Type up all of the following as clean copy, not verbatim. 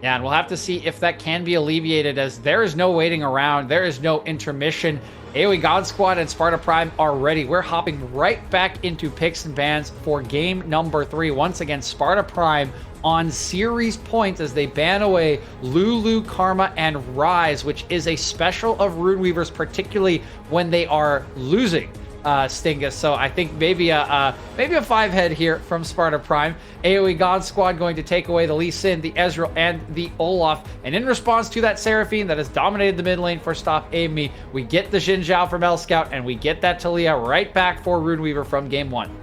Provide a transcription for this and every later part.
Yeah, and we'll have to see if that can be alleviated, as there is no waiting around. There is no intermission. AOE God Squad and Sparta Prime are ready. We're hopping right back into picks and bans for game number 3. Once again, Sparta Prime on series points as they ban away Lulu, Karma, and Rise, which is a special of Runeweavers, particularly when they are losing. Stingus. So I think maybe a 5-head here from Sparta Prime. AOE God Squad going to take away the Lee Sin, the Ezreal, and the Olaf. And in response to that Seraphine that has dominated the mid lane for Stop Aim Me, we get the Xin Zhao from El Scout, and we get that Talia right back for Runeweaver from game 1.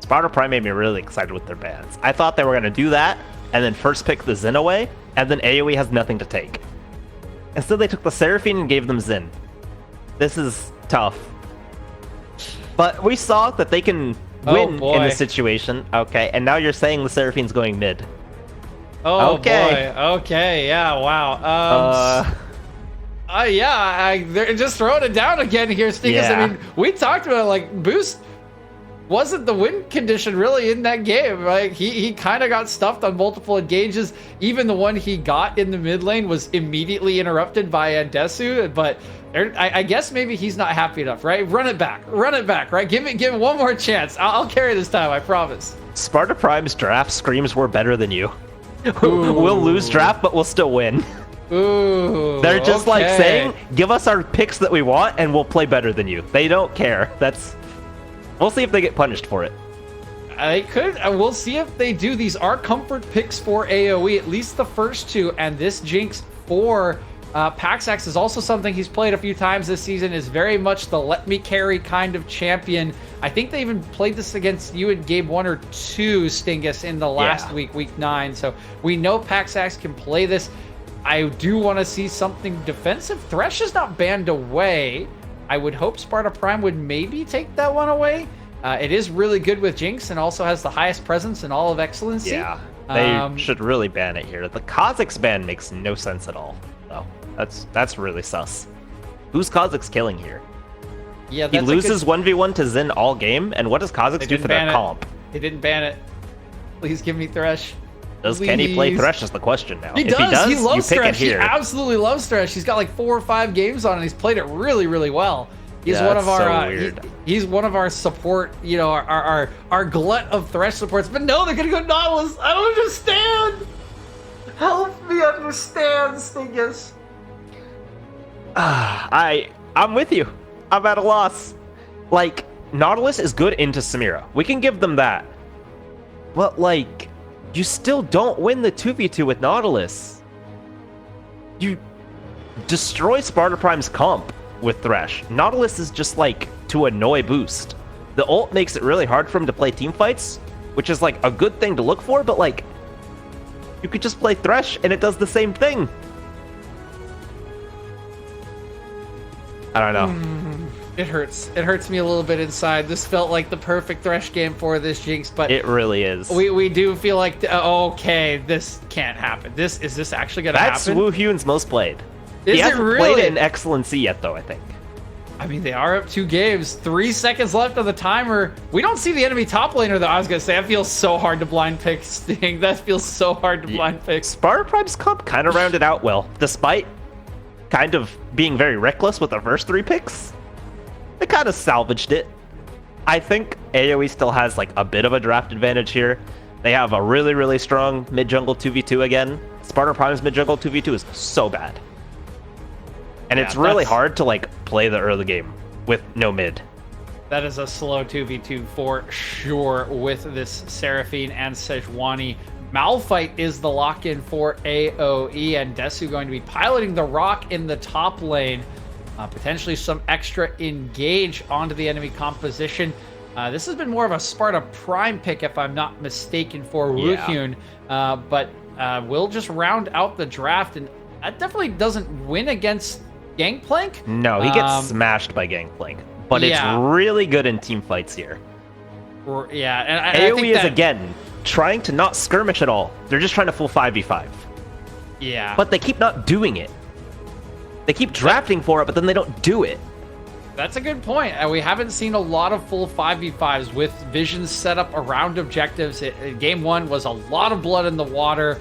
Sparta Prime made me really excited with their bans. I thought they were going to do that, and then first pick the Xin away, and then AOE has nothing to take. Instead, they took the Seraphine and gave them Xin. This is tough. But we saw that they can win in this situation. Okay, and now you're saying the Seraphine's going mid. Oh, okay. Boy. Okay, yeah, wow. They're just throwing it down again here, Stinkus. Yeah. I mean, we talked about, like, Boost wasn't the win condition really in that game, right? He kind of got stuffed on multiple engages. Even the one he got in the mid lane was immediately interrupted by Desu, but I guess maybe he's not happy enough, right? Run it back, right? Give it one more chance. I'll carry this time, I promise. Sparta Prime's draft screams we're better than you. We'll lose draft, but we'll still win. Ooh, they're just like saying, give us our picks that we want and we'll play better than you. They don't care. We'll see if they get punished for it. They could. We'll see if they do. These are comfort picks for AOE, at least the first two. And this Jinx for Paxax is also something he's played a few times this season, is very much the let me carry kind of champion. I think they even played this against you in game 1 or 2, Stingus, in the last week 9. So we know Paxax can play this. I do want to see something defensive. Thresh is not banned away. I would hope Sparta Prime would maybe take that one away. It is really good with Jinx and also has the highest presence in all of Excellency. Yeah, they should really ban it here. The Kha'Zix ban makes no sense at all. So that's really sus. Who's Kha'Zix killing here? Yeah, he loses 1v1 to Xin all game, and what does Kha'Zix do for their comp? They didn't ban it. Please give me Thresh. Can he play Thresh is the question now. If he does, he loves Thresh. He absolutely loves Thresh. He's got like 4 or 5 games on it. He's played it really, really well. He's one of our he's one of our support, our glut of Thresh supports. But no, they're gonna go Nautilus. I don't understand. Help me understand, Stingus. I'm with you. I'm at a loss. Like, Nautilus is good into Samira. We can give them that. But like, you still don't win the 2v2 with Nautilus. You destroy Sparta Prime's comp with Thresh. Nautilus is just like to annoy Boost. The ult makes it really hard for him to play team fights, which is like a good thing to look for, but like, you could just play Thresh and it does the same thing. I don't know. It hurts. It hurts me a little bit inside. This felt like the perfect Thresh game for this Jinx, but it really is. We do feel like, okay, this can't happen. Is this actually gonna happen? That's Wu Hyun's most played. He hasn't played it in Excellency yet, though, I think. I mean, they are up 2 games. 3 seconds left on the timer. We don't see the enemy top laner, though. I was going to say, that feels so hard to blind pick, Sting. That feels so hard to blind pick. Sparta Prime's comp kind of rounded out well, despite kind of being very reckless with the first 3 picks. They kind of salvaged it. I think AOE still has like a bit of a draft advantage here. They have a really, really strong mid-jungle 2v2 again. Sparta Prime's mid-jungle 2v2 is so bad. And it's really hard to like play the early game with no mid. That is a slow 2v2 for sure with this Seraphine and Sejuani. Malphite is the lock-in for AOE, and Desu going to be piloting the Rock in the top lane. Potentially some extra engage onto the enemy composition. This has been more of a Sparta Prime pick, if I'm not mistaken, for Wuhyun. But we'll just round out the draft, and that definitely doesn't win against Gangplank. No, he gets smashed by Gangplank, but it's really good in team fights here. Yeah, and AOE I think is again trying to not skirmish at all. They're just trying to full 5v5. Yeah, but they keep not doing it. They keep drafting for it, but then they don't do it. That's a good point. We haven't seen a lot of full 5v5s with visions set up around objectives. Game 1 was a lot of blood in the water.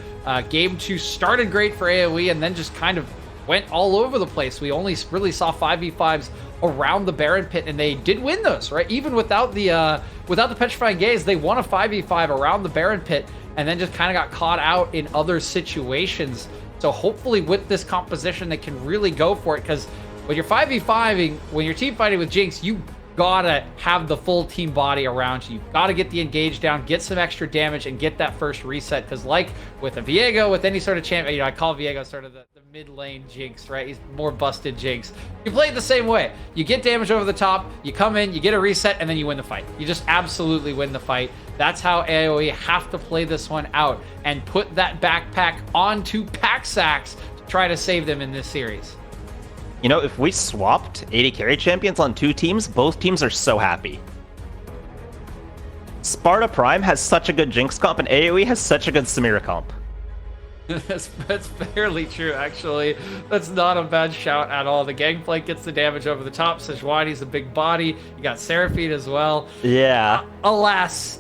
Game 2 started great for AOE and then just kind of went all over the place. We only really saw 5v5s around the Baron pit, and they did win those, right? Even without the Petrifying Gaze, they won a 5v5 around the Baron pit and then just kind of got caught out in other situations. So hopefully with this composition, they can really go for it, because when you're 5v5ing, when you're team fighting with Jinx, you gotta have the full team body around you. You've gotta get the engage down, get some extra damage, and get that first reset. Because like with a Viego, with any sort of champion, you know, I call Viego sort of the mid lane Jinx, right? He's more busted Jinx. You play it the same way. You get damage over the top, you come in, you get a reset, and then you win the fight. You just absolutely win the fight. That's how AOE have to play this one out and put that backpack onto Paxax to try to save them in this series. You know, if we swapped AD carry champions on 2 teams, both teams are so happy. Sparta Prime has such a good Jinx comp, and AoE has such a good Samira comp. That's fairly true, actually. That's not a bad shout at all. The Gangplank gets the damage over the top. Sejuani's a big body. You got Seraphine as well. Yeah. Alas,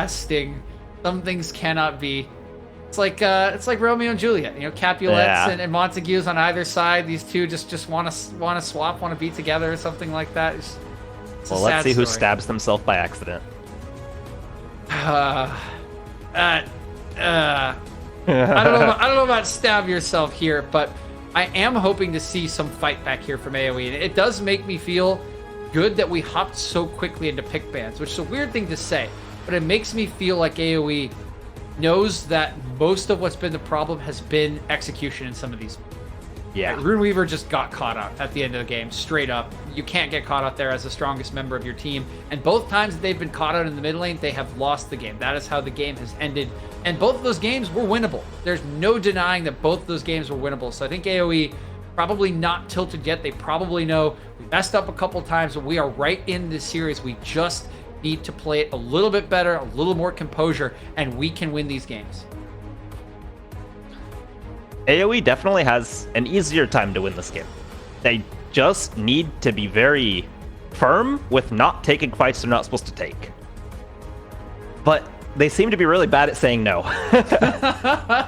Sting. Some things cannot be. It's like Romeo and Juliet, you know, Capulets and Montagues on either side. These two just want to swap, want to be together or something like that. It's well, let's see who stabs themselves by accident. I don't know about stab yourself here, but I am hoping to see some fight back here from AoE. And it does make me feel good that we hopped so quickly into pick bans, which is a weird thing to say, but it makes me feel like AoE knows that most of what's been the problem has been execution in some of these. Yeah. Like, Runeweaver just got caught out at the end of the game, straight up. You can't get caught out there as the strongest member of your team. And both times that they've been caught out in the mid lane, they have lost the game. That is how the game has ended. And both of those games were winnable. There's no denying that both of those games were winnable. So I think AoE probably not tilted yet. They probably know we messed up a couple times, but we are right in this series. We just need to play it a little bit better, a little more composure, and we can win these games. AoE definitely has an easier time to win this game. They just need to be very firm with not taking fights they're not supposed to take. But they seem to be really bad at saying no.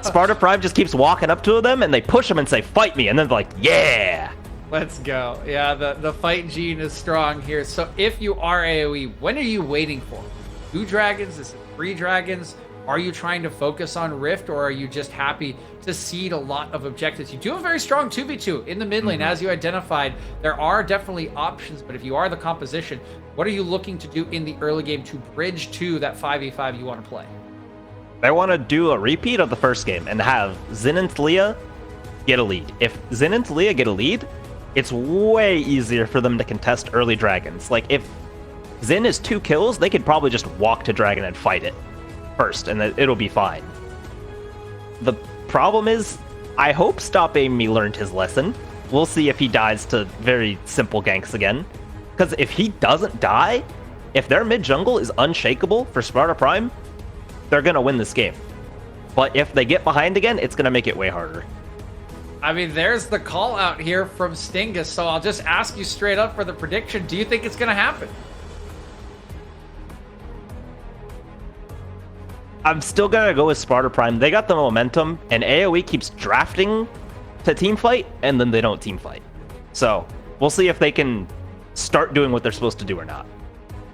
Sparta Prime just keeps walking up to them and they push them and say, "Fight me," and then they're like, "Yeah!" Let's go. Yeah, the fight gene is strong here. So if you are AoE, when are you waiting for? 2 dragons? Is it 3 dragons? Are you trying to focus on Rift, or are you just happy to seed a lot of objectives? You do have a very strong 2v2 in the mid lane, as you identified. There are definitely options, but if you are the composition, what are you looking to do in the early game to bridge to that 5v5 you want to play? I want to do a repeat of the first game and have Xin and Talia get a lead. If Xin and Talia get a lead, it's way easier for them to contest early dragons. Like, if Xin is 2 kills, they could probably just walk to dragon and fight it first, and it'll be fine. The problem is, I hope Stop Aim Me learned his lesson. We'll see if he dies to very simple ganks again. Because if he doesn't die, if their mid-jungle is unshakable for Sparta Prime, they're going to win this game. But if they get behind again, it's going to make it way harder. I mean, there's the call out here from Stingus, so I'll just ask you straight up for the prediction. Do you think it's going to happen? I'm still going to go with Sparta Prime. They got the momentum, and AoE keeps drafting to teamfight, and then they don't teamfight. So we'll see if they can start doing what they're supposed to do or not.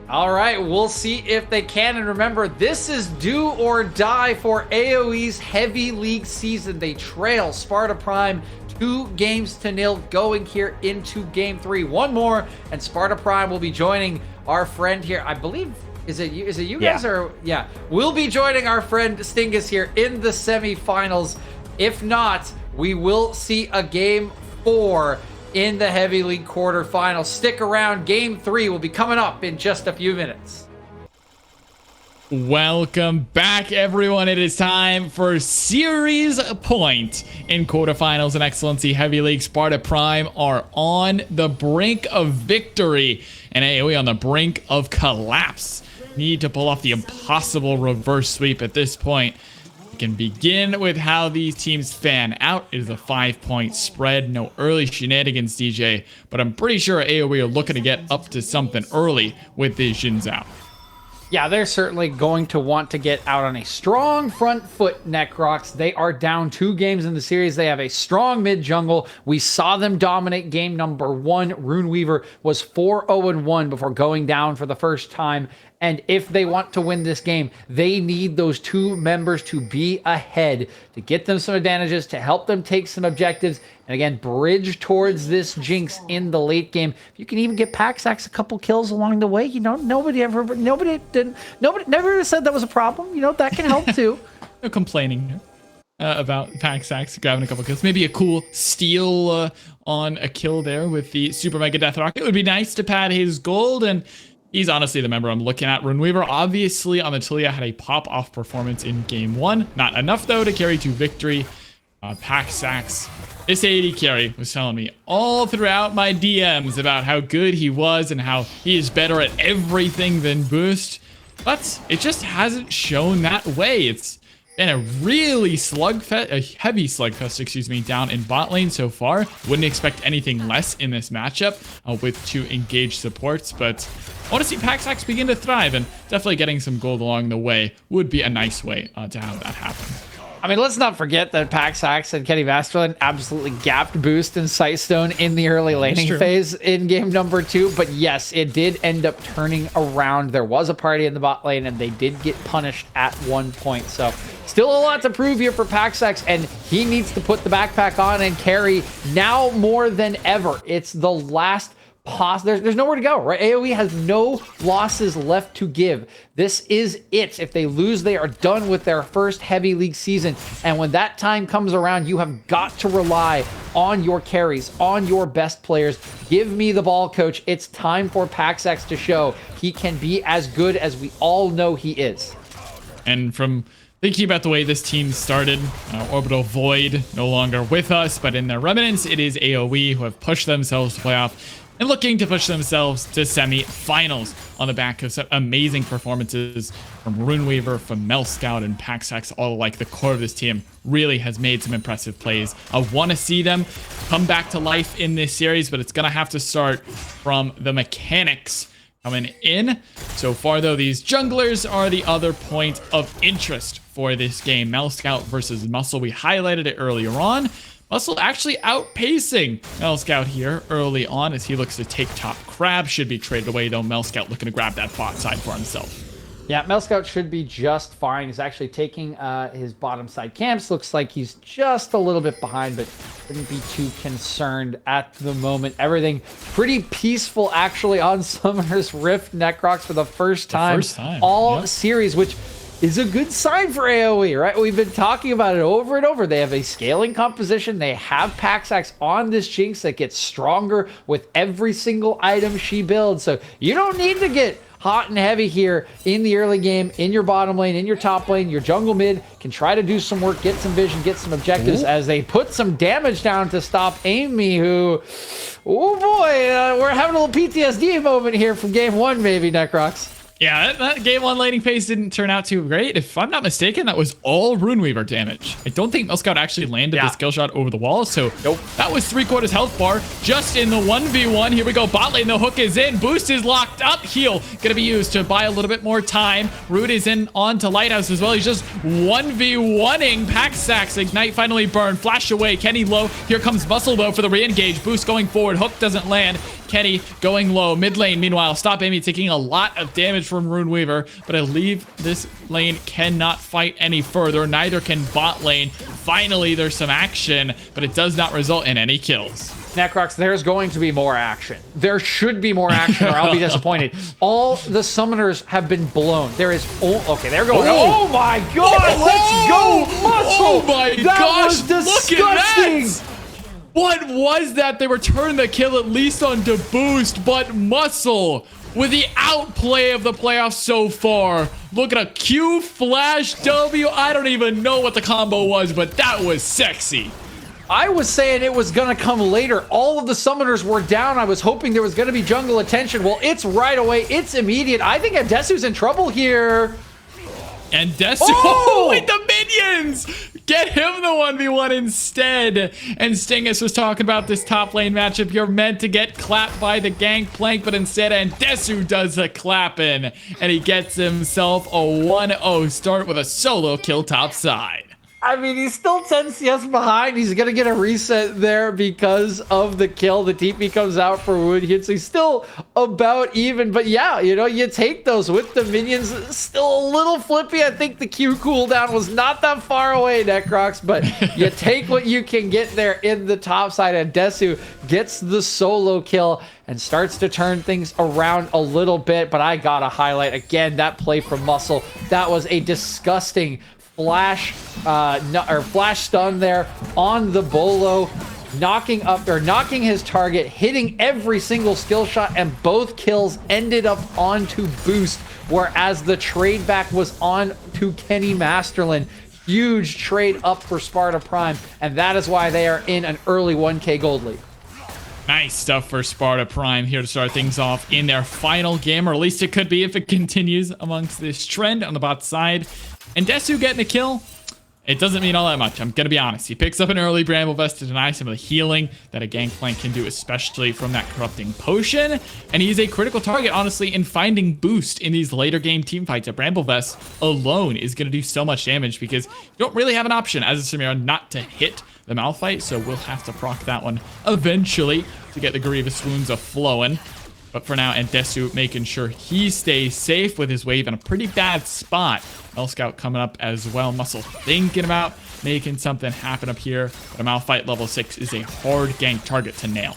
All right, we'll see if they can. And remember, this is do or die for AoE's Heavy League season. They trail Sparta Prime 2-0 going here into Game 3. One more, and Sparta Prime will be joining our friend here. I believe, is it you guys? Or yeah, we'll be joining our friend Stingus here in the semifinals. If not, we will see a Game 4 in the Heavy League quarterfinals. Stick around. Game 3 will be coming up in just a few minutes. Welcome back, everyone. It is time for Series Point in quarterfinals and Excellency Heavy League. Sparta Prime are on the brink of victory, and AoE on the brink of collapse. Need to pull off the impossible reverse sweep at this point. Can begin with how these teams fan out. It is a 5-point spread. No early shenanigans, DJ, but I'm pretty sure AoE are looking to get up to something early with these Jins out. Yeah, they're certainly going to want to get out on a strong front foot, Necrox. They are down 2 games in the series. They have a strong mid jungle. We saw them dominate game number 1. Runeweaver was 4-0-1 before going down for the first time. And if they want to win this game, they need those 2 members to be ahead to get them some advantages, to help them take some objectives, and again, bridge towards this Jinx in the late game. If you can even get Paxax a couple kills along the way, you know, nobody never said that was a problem. You know, that can help too. No complaining about Paxax grabbing a couple kills. Maybe a cool steal on a kill there with the Super Mega Death Rocket. It would be nice to pad his gold, and he's honestly the member I'm looking at. Runeweaver, obviously, on the Tilia had a pop-off performance in game 1. Not enough, though, to carry to victory. Paxax, this AD carry was telling me all throughout my DMs about how good he was and how he is better at everything than Boost. But it just hasn't shown that way. It's been a really heavy slugfest, excuse me, down in bot lane so far. Wouldn't expect anything less in this matchup with 2 engaged supports, but I want to see Paxax begin to thrive, and definitely getting some gold along the way would be a nice way to have that happen. I mean, let's not forget that Paxax and Kenny Vasterland absolutely gapped Boost and Sightstone in the early laning phase in game number 2. But yes, it did end up turning around. There was a party in the bot lane, and they did get punished at one point. So still a lot to prove here for Paxax, and he needs to put the backpack on and carry now more than ever. It's the last there's nowhere to go, right? AOE has no losses left to give. This is it. If they lose, they are done with their first heavy league season. And when that time comes around, you have got to rely on your carries, on your best players. Give me the ball, coach. It's time for Paxax to show he can be as good as we all know he is. And from thinking about the way this team started, Orbital Void no longer with us, but in their remnants, it is AOE who have pushed themselves to playoff and looking to push themselves to semi-finals on the back of some amazing performances from Runeweaver, from Melscout, and Paxax. All like the core of this team really has made some impressive plays. I want to see them come back to life in this series, but it's going to have to start from the mechanics coming in. So far, though, these junglers are the other point of interest for this game. Melscout versus Muscle. We highlighted it earlier on. Muscle actually outpacing Melscout here early on as he looks to take top. Crab should be traded away, though. Melscout looking to grab that bot side for himself. Yeah, Melscout should be just fine. He's actually taking his bottom side camps. Looks like he's just a little bit behind, but shouldn't be too concerned at the moment. Everything pretty peaceful, actually, on Summoner's Rift Necrox for the first time all series, which is a good sign for AOE, right? We've been talking about it over and over. They have a scaling composition. They have Paxax on this Jinx that gets stronger with every single item she builds. So you don't need to get hot and heavy here in the early game, in your bottom lane, in your top lane. Your jungle mid can try to do some work, get some vision, get some objectives as they put some damage down to stop Amy, who, oh boy, we're having a little PTSD moment here from game 1, maybe, Necrox. Yeah, that game 1 laning phase didn't turn out too great. If I'm not mistaken, that was all Runeweaver damage. I don't think Melscout actually landed the skill shot over the wall, so that was 3/4 health bar just in the 1v1. Here we go, bot lane, the hook is in, boost is locked up, heal gonna be used to buy a little bit more time. Root is in onto Lighthouse as well. He's just 1v1ing Paxax. Ignite finally burned, flash away, Kenny low. Here comes Muscle though for the re-engage. Boost going forward, hook doesn't land. Kenny going low. Mid lane, meanwhile, Stop Amy taking a lot of damage from Runeweaver, but I believe this lane cannot fight any further. Neither can bot lane. Finally, there's some action, but it does not result in any kills. Necrox, there's going to be more action. There should be more action or I'll be disappointed. All the summoners have been blown. There is... okay, they're going... Oh my god, let's go, Muscle! Oh my gosh, was disgusting! Look at that! What was that? They returned the kill at least onto Boost, but Muscle with the outplay of the playoffs so far. Look at a Q flash W. I don't even know what the combo was, but that was sexy. I was saying it was going to come later. All of the summoners were down. I was hoping there was going to be jungle attention. Well, it's right away. It's immediate. I think Desu's in trouble here. And Desu with the minions! Get him the 1v1 instead. And Stingus was talking about this top lane matchup. You're meant to get clapped by the gangplank, but instead Andesu does the clapping. And he gets himself a 1-0 start with a solo kill top side. I mean, he's still 10 CS behind. He's going to get a reset there because of the kill. The TP comes out for Woodhit, so he's still about even. But yeah, you know, you take those with the minions. Still a little flippy. I think the Q cooldown was not that far away, Necrox, but you take what you can get there in the top side. And Desu gets the solo kill and starts to turn things around a little bit. But I got to highlight, again, that play from Muscle. That was a disgusting flash stun there on the Bolo, knocking his target, hitting every single skill shot, and both kills ended up onto Boost, whereas the trade back was on to Kenny Masterland. Huge trade up for Sparta Prime, and that is why they are in an early 1K gold lead. Nice stuff for Sparta Prime here to start things off in their final game, or at least it could be if it continues amongst this trend on the bot side. And Desu getting a kill, it doesn't mean all that much. I'm going to be honest. He picks up an early Bramble Vest to deny some of the healing that a Gangplank can do, especially from that Corrupting Potion. And he's a critical target, honestly, in finding boost in these later game team fights. A Bramble Vest alone is going to do so much damage because you don't really have an option as a Samira not to hit the Malphite. So we'll have to proc that one eventually to get the Grievous Wounds a-flowing. But for now, Andesu making sure he stays safe with his wave in a pretty bad spot. Scout coming up as well. Muscle thinking about making something happen up here. But a Malphite level 6 is a hard gank target to nail.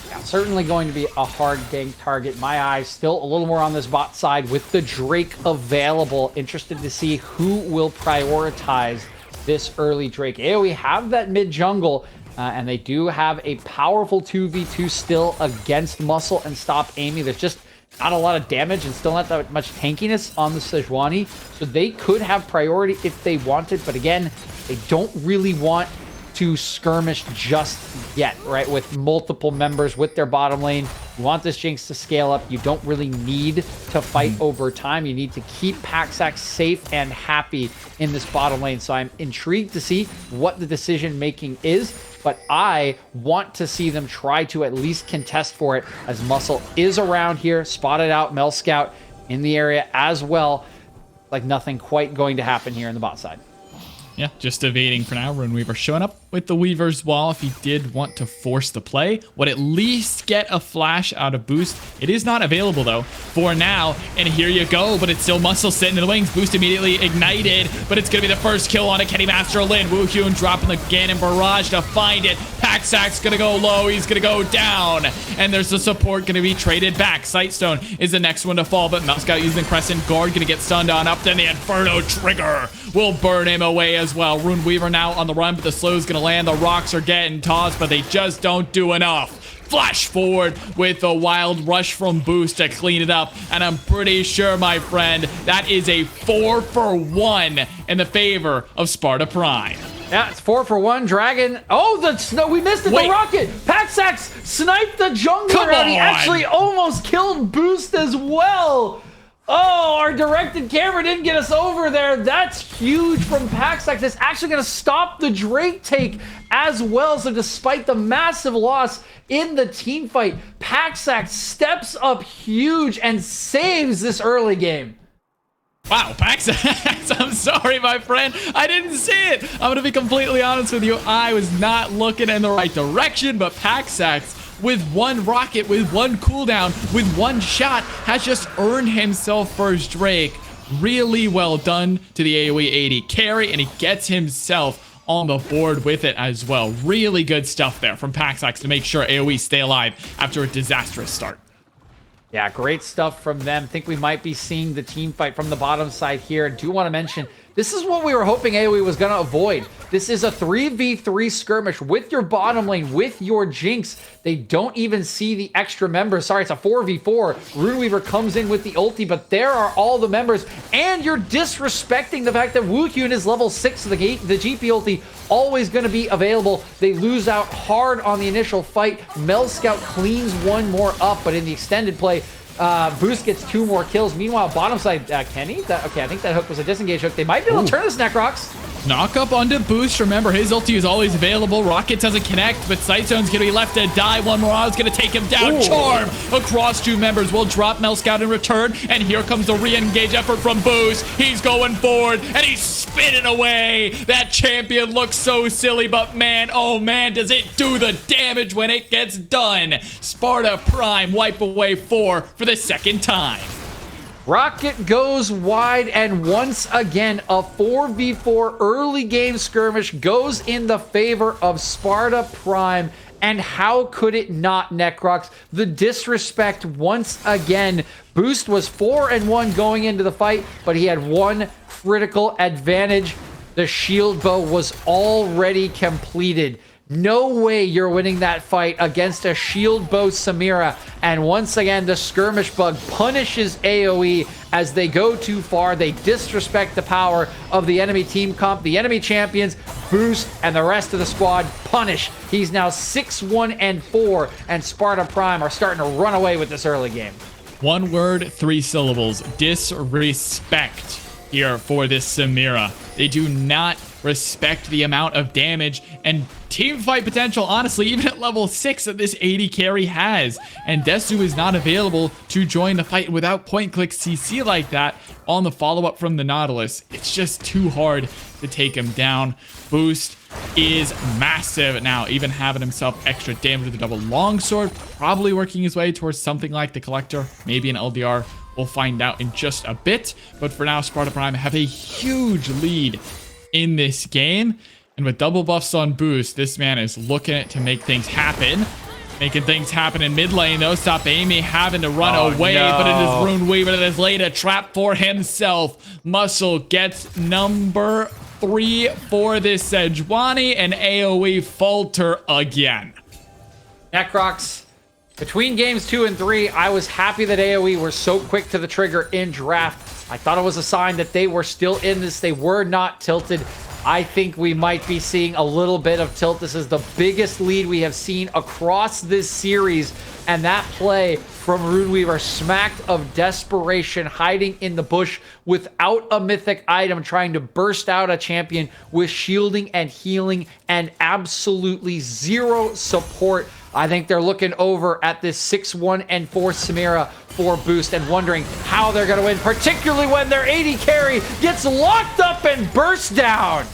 Yeah, certainly going to be a hard gank target. My eyes still a little more on this bot side with the Drake available. Interested to see who will prioritize this early Drake. AOE have that mid jungle. And they do have a powerful 2v2 still against Muscle and Stop Amy. There's just not a lot of damage and still not that much tankiness on the Sejuani. So they could have priority if they wanted. But again, they don't really want to skirmish just yet, right? With multiple members with their bottom lane. You want this Jinx to scale up. You don't really need to fight over time. You need to keep Paxax safe and happy in this bottom lane. So I'm intrigued to see what the decision making is. But I want to see them try to at least contest for it, as Muscle is around here, spotted out Mel Scout in the area as well. Like nothing quite going to happen here in the bot side. Yeah, just evading for now. Runeweaver showing up with the Weaver's Wall. If he did want to force the play, would at least get a flash out of Boost. It is not available, though, for now. And here you go, but it's still Muscle sitting in the wings. Boost immediately ignited, but it's going to be the first kill on a Kenny Masterland. Woohyun dropping the Ganon Barrage to find it. Paxax's going to go low. He's going to go down. And there's the support going to be traded back. Sightstone is the next one to fall, but Melscout using the Crescent Guard going to get stunned on up. Then the Inferno Trigger will burn him away as well. Runeweaver now on the run, but the slow is going to land. The rocks are getting tossed, but they just don't do enough. Flash forward with a wild rush from Boost to clean it up. And I'm pretty sure, my friend, that is a 4-for-1 in the favor of Sparta Prime. Yeah, it's 4-for-1. Dragon. Oh, the snow. We missed it. Wait. The rocket. Paxax sniped the jungler. Come And he on. actually almost killed Boost as well. Oh, our directed camera didn't get us over there. That's huge from Paxax. It's actually going to stop the Drake take as well. So despite the massive loss in the team fight, Paxax steps up huge and saves this early game. Wow, Paxax, I'm sorry, my friend. I didn't see it. I'm going to be completely honest with you. I was not looking in the right direction, but Paxax, with one rocket, with one cooldown, with one shot, has just earned himself first Drake. Really well done to the AOE AD carry, and he gets himself on the board with it as well. Really good stuff there from Paxax to make sure AOE stay alive after a disastrous start. Yeah, great stuff from them. Think we might be seeing the team fight from the bottom side here. Do want to mention, this is what we were hoping AOE was going to avoid. This is a 3v3 skirmish with your bottom lane, with your Jinx. They don't even see the extra members. Sorry, it's a 4v4. Runeweaver comes in with the ulti, but there are all the members. And you're disrespecting the fact that Woohyun is level 6 of the GP ulti, always going to be available. They lose out hard on the initial fight. Mel Scout cleans one more up, but in the extended play, Boost gets 2 more kills. Meanwhile, bottom side, Kenny? Okay, I think that hook was a disengage hook. They might be able to turn this, Necrox. Knock up onto Boost. Remember, his ulti is always available. Rocket doesn't connect, but Sight Zone's going to be left to die. One more is going to take him down. Ooh. Charm across 2 members will drop Melscout in return. And here comes the re-engage effort from Boost. He's going forward, and he's spinning away. That champion looks so silly, but man, oh man, does it do the damage when it gets done. Sparta Prime wipe away 4 for the second time. Rocket goes wide, and once again, a 4v4 early game skirmish goes in the favor of Sparta Prime. And how could it not, Necrox? The disrespect once again. Boost was 4-1 going into the fight, but he had 1 critical advantage. The shield bow was already completed. No way you're winning that fight against a shield bow Samira. And once again, the skirmish bug punishes AOE as they go too far. They disrespect the power of the enemy team comp. The enemy champions, Boost, and the rest of the squad punish. He's now 6-1-4, and Sparta Prime are starting to run away with this early game. 1 word, 3 syllables. Disrespect here for this Samira. They do not respect the amount of damage and team fight potential, honestly, even at level 6 that this AD carry has. And Desu is not available to join the fight without point-click CC like that on the follow-up from the Nautilus. It's just too hard to take him down. Boost is massive now, even having himself extra damage with the double longsword, probably working his way towards something like the Collector, maybe an LDR. We'll find out in just a bit. But for now, Sparta Prime have a huge lead in this game. And with double buffs on Boost, this man is looking to make things happen. Making things happen in mid lane, though. Stop Amy having to run away, no. but it is Rune Weaver that has laid a trap for himself. Muscle gets number 3 for this Sejuani, and AOE falter again. Necrox, between games 2 and 3, I was happy that AOE were so quick to the trigger in draft. I thought it was a sign that they were still in this. They were not tilted. I think we might be seeing a little bit of tilt. This is the biggest lead we have seen across this series. And that play from Runeweaver, smacked of desperation, hiding in the bush without a mythic item, trying to burst out a champion with shielding and healing and absolutely 0 support. I think they're looking over at this 6-1-4 Samira for Boost and wondering how they're going to win, particularly when their AD carry gets locked up and bursts down.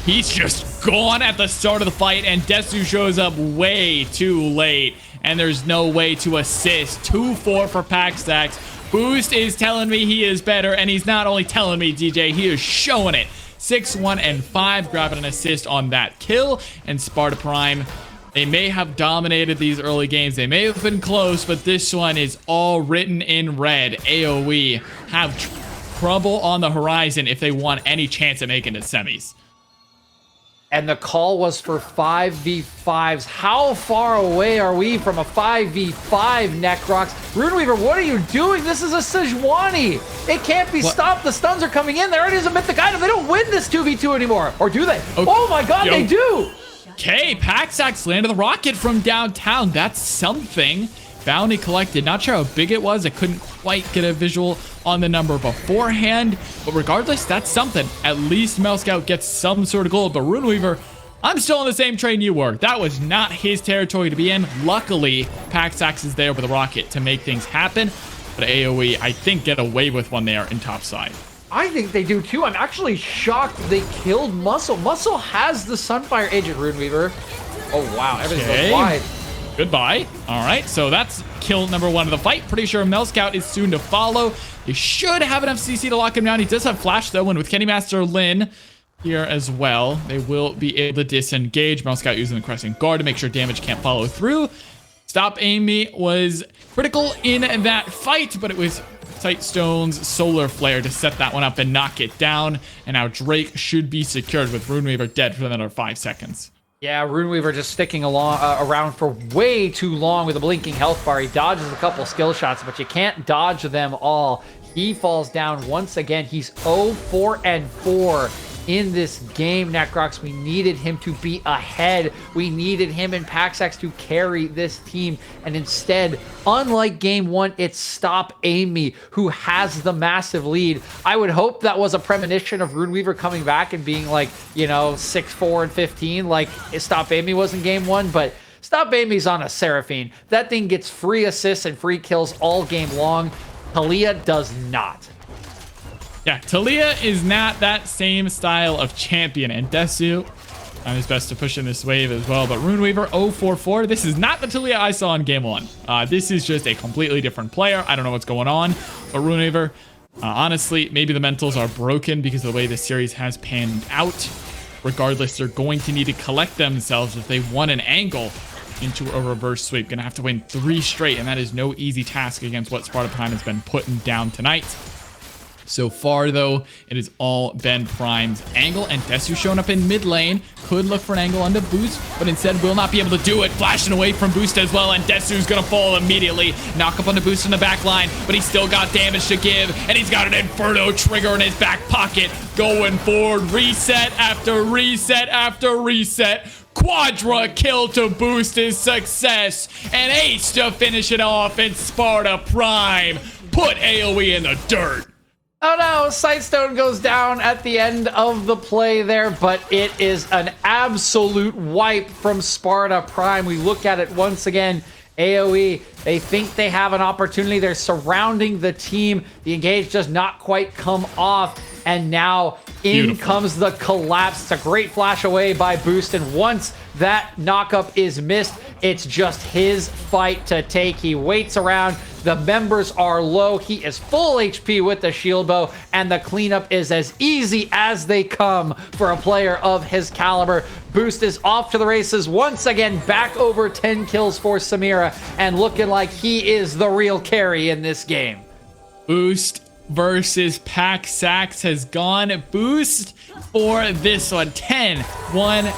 He's just gone at the start of the fight, and Desu shows up way too late, and there's no way to assist. 2-4 for Paxax. Boost is telling me he is better, and he's not only telling me, DJ, he is showing it. 6-1-5, grabbing an assist on that kill, and Sparta Prime, they may have dominated these early games. They may have been close, but this one is all written in red. AOE have trouble on the horizon if they want any chance at making it semis. And the call was for 5v5s. How far away are we from a 5v5, Necrox? Runeweaver, what are you doing? This is a Sejuani. It can't be stopped. The stuns are coming in. There already is a mythic item. They don't win this 2v2 anymore. Or do they? Okay. Oh my god, they do! Okay, Paxax landed the rocket from downtown. That's something. Bounty collected. Not sure how big it was. I couldn't quite get a visual on the number beforehand. But regardless, that's something. At least Melscout gets some sort of gold. But Runeweaver, I'm still on the same train you were. That was not his territory to be in. Luckily, Paxax is there with a rocket to make things happen. But AOE, I think, get away with one there in top side. I think they do too. I'm actually shocked they killed Muscle. Muscle has the Sunfire Agent, Runeweaver. Oh wow, everything goes wide. Goodbye. All right, so that's kill number 1 of the fight. Pretty sure Melscout is soon to follow. They should have enough CC to lock him down. He does have Flash, though, and with Kenny Master Lin here as well, they will be able to disengage. Melscout using the Crescent Guard to make sure damage can't follow through. Stop Amy was critical in that fight, but it was Sightstone's Solar Flare to set that one up and knock it down. And now Drake should be secured with Runeweaver dead for another 5 seconds. Yeah, Runeweaver just sticking around for way too long with a blinking health bar. He dodges a couple skill shots, but you can't dodge them all. He falls down once again. He's 0-4-4 in this game, Necrox. We needed him to be ahead. We needed him and Paxax to carry this team. And instead, unlike game one, it's Stop Amy who has the massive lead. I would hope that was a premonition of Runeweaver coming back and being like, 6-4 and 15 like Stop Amy was in game one, but Stop Amy's on a Seraphine. That thing gets free assists and free kills all game long. Talia does not. Yeah, Talia is not that same style of champion, and Desu trying his best to push in this wave as well. But Runeweaver 0-4-4. This is not the Talia I saw in game one. This is just a completely different player. I don't know what's going on, but Runeweaver, honestly, maybe the mentals are broken because of the way the series has panned out. Regardless, they're going to need to collect themselves if they want an angle into a reverse sweep. Gonna have to win 3 straight, and that is no easy task against what Sparta Prime has been putting down tonight. So far, though, it has all been Prime's angle, and Desu showing up in mid lane. Could look for an angle onto Boost, but instead will not be able to do it. Flashing away from Boost as well, and Desu's gonna fall immediately. Knock up on the Boost in the back line, but he's still got damage to give, and he's got an Inferno trigger in his back pocket. Going forward, reset after reset after reset. Quadra kill to boost his success, and ace to finish it off, and Sparta Prime put AOE in the dirt. Oh no, Sightstone goes down at the end of the play there, but it is an absolute wipe from Sparta Prime. We look at it once again. AOE, they think they have an opportunity. They're surrounding the team. The engage does not quite come off. And now in comes the collapse. It's a great flash away by Boost. And once that knockup is missed, it's just his fight to take. He waits around. The members are low. He is full HP with the shield bow, and the cleanup is as easy as they come for a player of his caliber. Boost is off to the races once again, back over 10 kills for Samira, and looking like he is the real carry in this game. Boost versus Paxax has gone. Boost for this one. 10-1-5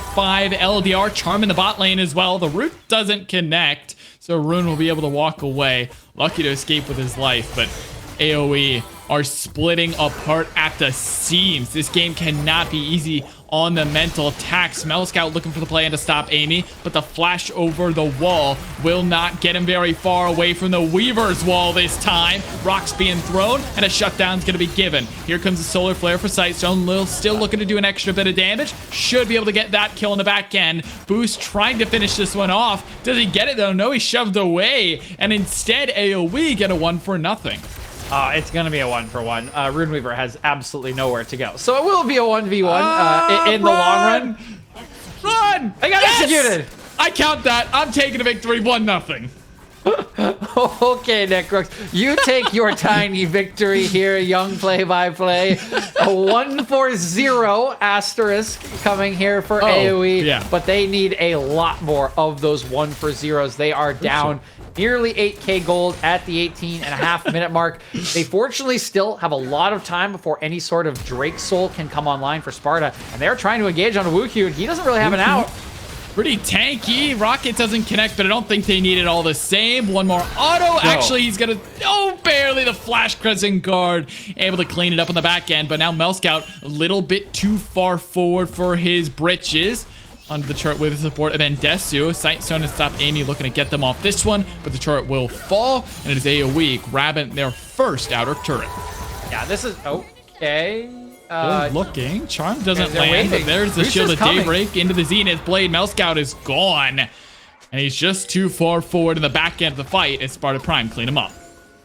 LDR. Charm in the bot lane as well. The root doesn't connect, so Rune will be able to walk away. Lucky to escape with his life, but AOE are splitting apart at the seams. This game cannot be easy on the mental attacks. Scout looking for the play and to stop Amy, but the flash over the wall will not get him very far away from the Weaver's wall this time. Rocks being thrown, and a shutdown's going to be given. Here comes the Solar Flare for Sightstone. Lil still looking to do an extra bit of damage. Should be able to get that kill in the back end. Boost trying to finish this one off. Does he get it though? No, he shoved away, and instead AOE get a 1-for-0. It's going to be a 1-for-1. Runeweaver has absolutely nowhere to go. So it will be a 1v1 in the long run. Run! I got executed! I count that. I'm taking a victory 1-0. Okay, Necrox. You take your tiny victory here, young play-by-play. A 1-for-0 asterisk coming here for AOE. Yeah. But they need a lot more of those 1-for-0s. They are down nearly 8k gold at the 18.5-minute mark. They fortunately still have a lot of time before any sort of Drake Soul can come online for Sparta. And they're trying to engage on Wukyu, and he doesn't really have an out. Pretty tanky. Rocket doesn't connect, but I don't think they need it all the same. One more auto. No. Actually, he's gonna... Oh, barely the Flash Crescent Guard. Able to clean it up on the back end, but now Scout a little bit too far forward for his britches. Onto the turret with the support of Desu. Sightstone and Stop Amy looking to get them off this one, but the turret will fall, and it is AOE grabbing their first outer turret. Yeah, this is... Okay... Good looking. Charm doesn't land, but there's the Shield of Daybreak into the Zenith Blade. Scout is gone. And he's just too far forward in the back end of the fight as Sparta Prime clean him up.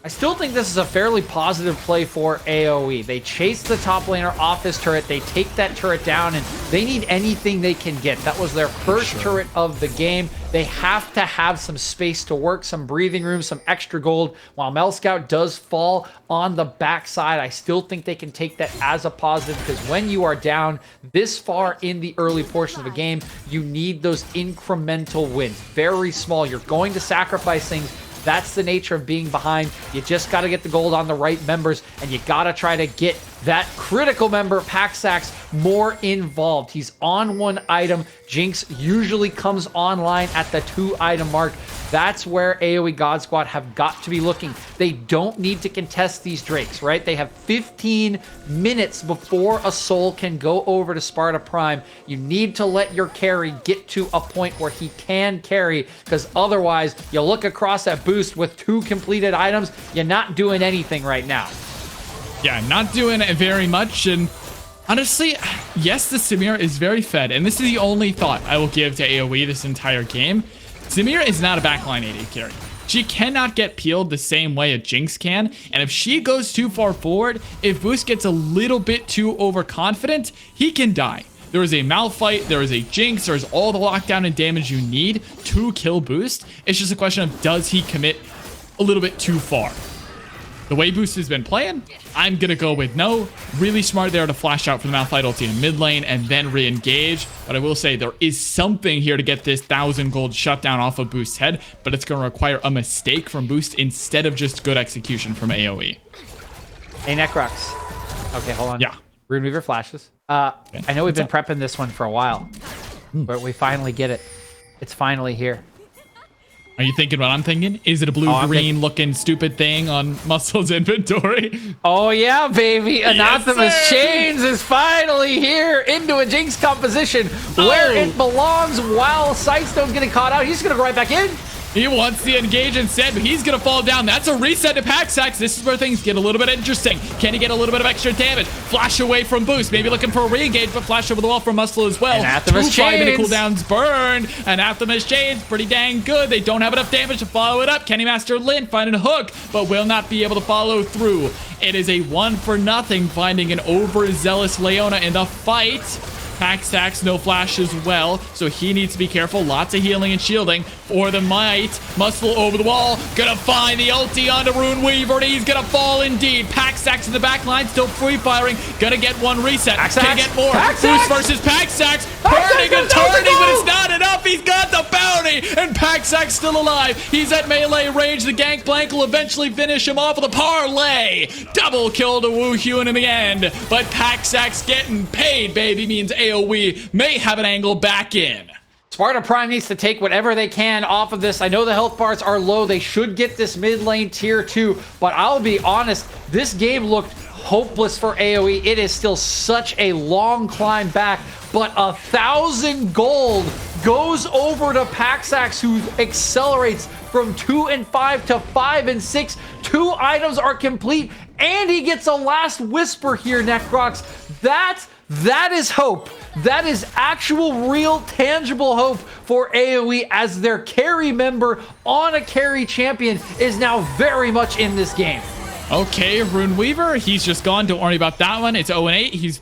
I still think this is a fairly positive play for AOE. They chase the top laner off his turret. They take that turret down, and they need anything they can get. That was their first turret of the game. They have to have some space to work, some breathing room, some extra gold. While Scout does fall on the backside, I still think they can take that as a positive, because when you are down this far in the early portion of the game, you need those incremental wins. Very small. You're going to sacrifice things. That's the nature of being behind. You just got to get the gold on the right members, and you got to try to get that critical member, Paxax, more involved. He's on 1 item. Jinx usually comes online at the 2 item mark. That's where AOE God Squad have got to be looking. They don't need to contest these Drakes, right? They have 15 minutes before a soul can go over to Sparta Prime. You need to let your carry get to a point where he can carry, because otherwise you look across at Boost with 2 completed items, you're not doing anything right now. Yeah, not doing it very much. And honestly, yes, the Samira is very fed. And this is the only thought I will give to AOE this entire game. Samira is not a backline AD carry. She cannot get peeled the same way a Jinx can. And if she goes too far forward, if Boost gets a little bit too overconfident, he can die. There is a Malphite, there is a Jinx, there's all the lockdown and damage you need to kill Boost. It's just a question of, does he commit a little bit too far? The way Boost has been playing, I'm going to go with no. Really smart there to flash out for the Malphite ulti in mid lane and then re-engage. But I will say there is something here to get this 1,000 gold shutdown off of Boost's head, but it's going to require a mistake from Boost instead of just good execution from AOE. Hey, Necrox. Okay, hold on. Yeah. Runeweaver flashes. I know we've been prepping this one for a while, but we finally get it. It's finally here. Are you thinking what I'm thinking? Is it a blue-green looking stupid thing on Muscle's inventory? Oh, yeah, baby. Anathema's Yes, sir. Chains is finally here into a Jinx composition where it belongs while Sightstone's getting caught out. He's going to go right back in. He wants the engage instead, but he's going to fall down. That's a reset to Paxax. This is where things get a little bit interesting. Can he get a little bit of extra damage? Flash away from Boost. Maybe looking for a re-engage, but flash over the wall from Muscle as well. Anathema's 2 5-minute Chains. cooldowns burned. Anathema's Chains, pretty dang good. They don't have enough damage to follow it up. Kenny Master Lin finding a hook, but will not be able to follow through. It is a 1-for-0, finding an overzealous Leona in the fight. Paxax, no flash as well, so he needs to be careful. Lots of healing and shielding for the Might. Muscle over the wall, gonna find the ulti onto Runeweaver, and he's gonna fall indeed. Paxax in the back line, still free firing, gonna get 1 reset. Paxax. Can he get more? Paxax. Boost versus Paxax, Paxax burning and goes down the turning, but goal. it's not enough. He's got the bounty, and Paxax still alive. He's at melee range. The Gangplank will eventually finish him off with a parlay. Double kill to Wu Hyun in the end, but Paxax getting paid, baby, means AOE may have an angle back in. Sparta Prime needs to take whatever they can off of this. I know the health bars are low. They should get this mid lane tier 2, but I'll be honest, this game looked hopeless for AOE. It is still such a long climb back, but 1,000 gold goes over to Paxax, who accelerates from 2 and 5 to 5 and 6. 2 items are complete, and he gets a last whisper here, Necrox. That is hope. That is actual, real, tangible hope for AOE, as their carry member on a carry champion is now very much in this game. Okay, Runeweaver, he's just gone. Don't worry about that one. It's 0-8. He's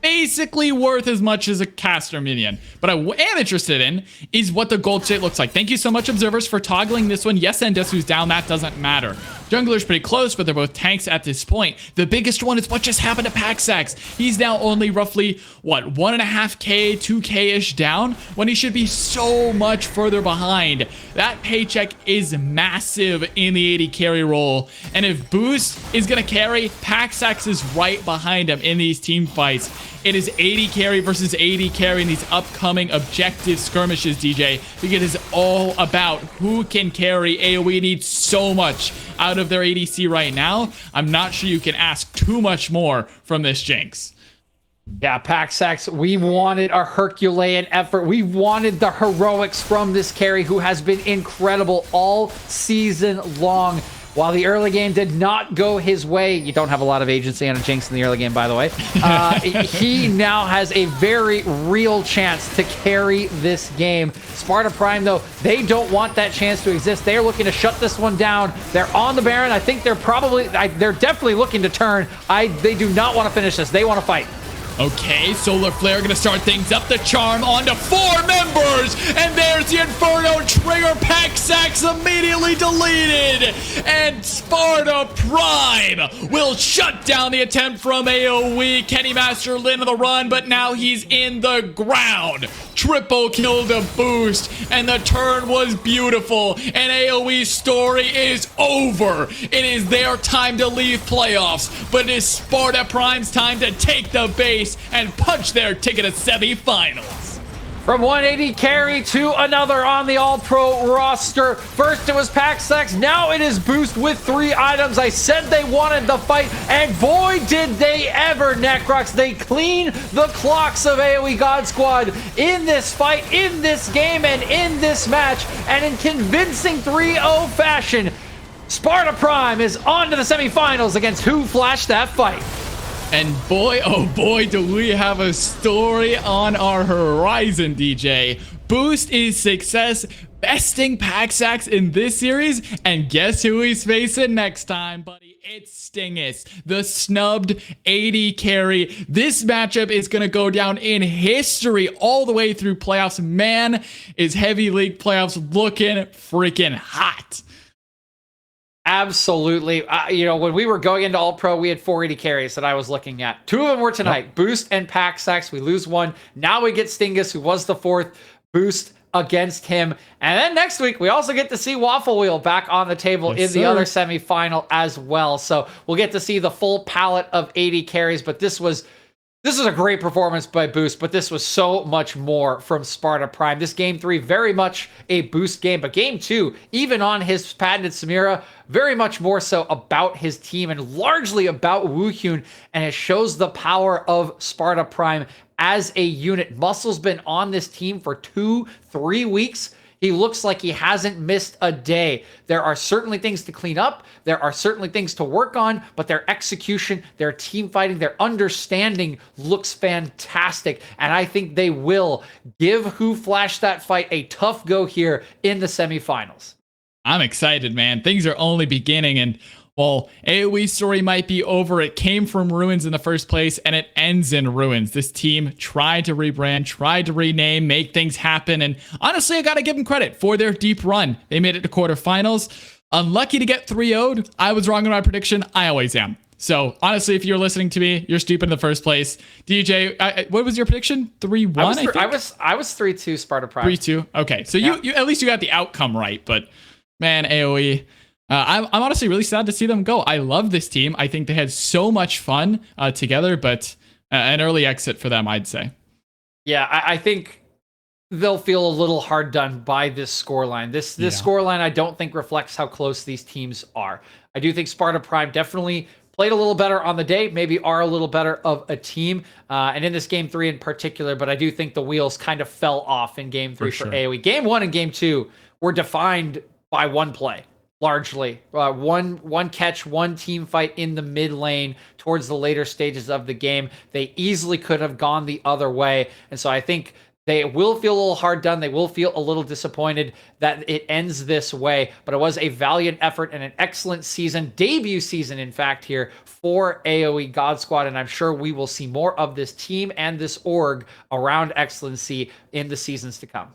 basically worth as much as a caster minion. But I am interested in is what the gold state looks like. Thank you so much, observers, for toggling this one. Yes, Endasu's down. That doesn't matter. Jungler's pretty close, but they're both tanks at this point. The biggest one is what just happened to Paxax. He's now only roughly, what, 1.5k, 2k-ish down, when he should be so much further behind. That paycheck is massive in the AD carry role. And if Boost is going to carry, Paxax is right behind him in these team fights. It is AD carry versus AD carry in these upcoming objective skirmishes, DJ, because it's all about who can carry. AOE needs so much out of their ADC right now. I'm not sure you can ask too much more from this Jinx. Yeah, Paxax, we wanted a Herculean effort. We wanted the heroics from this carry, who has been incredible all season long. While the early game did not go his way, you don't have a lot of agency on a Jinx in the early game, by the way. He now has a very real chance to carry this game. Sparta Prime, though, they don't want that chance to exist. They are looking to shut this one down. They're on the Baron. I think they're definitely looking to turn. They do not want to finish this. They want to fight. Okay, Solar Flare gonna start things up. The charm onto 4 members, and there's the Inferno trigger. Paxax immediately deleted, and Sparta Prime will shut down the attempt from AOE. Kenny Master Lin on the run, but now he's in the ground. triple kill to Boost, and the turn was beautiful, and AOE's story is over. It is their time to leave playoffs, but it is Sparta Prime's time to take the base and punch their ticket to semifinals. From 180 carry to another on the All-Pro roster. First it was Paxax, now it is Boost with 3 items. I said they wanted the fight, and boy did they ever, Necrox. They clean the clocks of AOE God Squad in this fight, in this game, and in this match. And in convincing 3-0 fashion, Sparta Prime is on to the semifinals against Who Flashed That Fight. And boy, oh boy, do we have a story on our horizon, DJ. Boost is success besting Paxax in this series, and guess who he's facing next time, buddy? It's Stingus, the snubbed 80 carry. This matchup is going to go down in history all the way through playoffs. Man, is Heavy League playoffs looking freaking hot. Absolutely. When we were going into All-Pro, we had 480 carries that I was looking at. 2 of them were tonight, Boost and Paxax. We lose 1. Now we get Stingus, who was the 4th. Boost against him. And then next week, we also get to see Waffle Wheel back on the table in the other semifinal as well. So we'll get to see the full palette of 80 carries, but this was a great performance by Boost, but this was so much more from Sparta Prime. This game 3, very much a Boost game, but game 2, even on his patented Samira, very much more so about his team and largely about Woohyun, and it shows the power of Sparta Prime as a unit. Muscle's been on this team for 2-3 weeks. He looks like he hasn't missed a day. There are certainly things to clean up. There are certainly things to work on, but their execution, their team fighting, their understanding looks fantastic. And I think they will give Who Flashed That Fight a tough go here in the semifinals. I'm excited, man. Things are only beginning, and well, AOE's story might be over. It came from ruins in the first place, and it ends in ruins. This team tried to rebrand, tried to rename, make things happen, and honestly, I gotta give them credit for their deep run. They made it to quarterfinals. Unlucky to get 3-0'd. I was wrong in my prediction. I always am. So, honestly, if you're listening to me, you're stupid in the first place. DJ, what was your prediction? 3-1, I think? I was 3-2 Sparta Prime. 3-2? Okay, so yeah. you at least you got the outcome right, but man, AOE... I'm honestly really sad to see them go. I love this team. I think they had so much fun together, but an early exit for them, I'd say. Yeah, I think they'll feel a little hard done by this scoreline. This scoreline, I don't think reflects how close these teams are. I do think Sparta Prime definitely played a little better on the day, maybe are a little better of a team, and in this game 3 in particular, but I do think the wheels kind of fell off in game 3 for AOE. Game 1 and game 2 were defined by one play. Largely one catch, one team fight in the mid lane towards the later stages of the game. They easily could have gone the other way. And so I think they will feel a little hard done. They will feel a little disappointed that it ends this way, but it was a valiant effort and an excellent season, debut season, in fact, here for AOE God Squad. And I'm sure we will see more of this team and this org around Excellency in the seasons to come.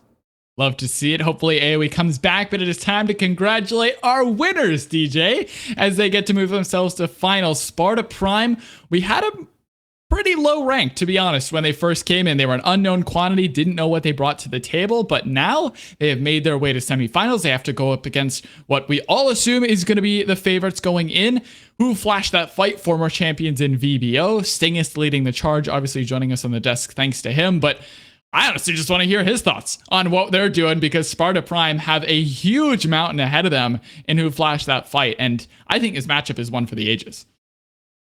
Love to see it. Hopefully AOE comes back, but it is time to congratulate our winners, DJ, as they get to move themselves to finals. Sparta Prime, we had a pretty low rank, to be honest, when they first came in. They were an unknown quantity, didn't know what they brought to the table, but now they have made their way to semifinals. They have to go up against what we all assume is going to be the favorites going in. Who Flashed That Fight, former champions in VBO. Stingus leading the charge, obviously joining us on the desk thanks to him, but I honestly just want to hear his thoughts on what they're doing, because Sparta Prime have a huge mountain ahead of them in Who Flashed That Fight, and I think this matchup is one for the ages.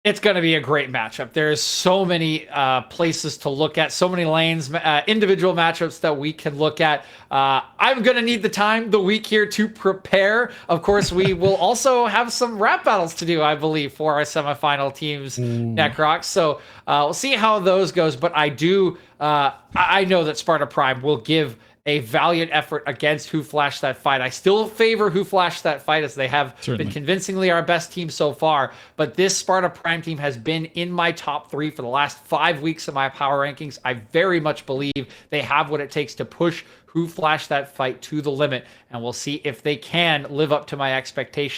It's going to be a great matchup. There's so many places to look at, so many lanes, individual matchups that we can look at. I'm going to need the week here to prepare. Of course, we will also have some rap battles to do, I believe, for our semifinal teams, Necrox. So we'll see how those goes. But I know that Sparta Prime will give a valiant effort against Who Flashed That Fight. I still favor Who Flashed That Fight, as they have been convincingly our best team so far. But this Sparta Prime team has been in my top 3 for the last 5 weeks of my power rankings. I very much believe they have what it takes to push Who Flashed That Fight to the limit. And we'll see if they can live up to my expectations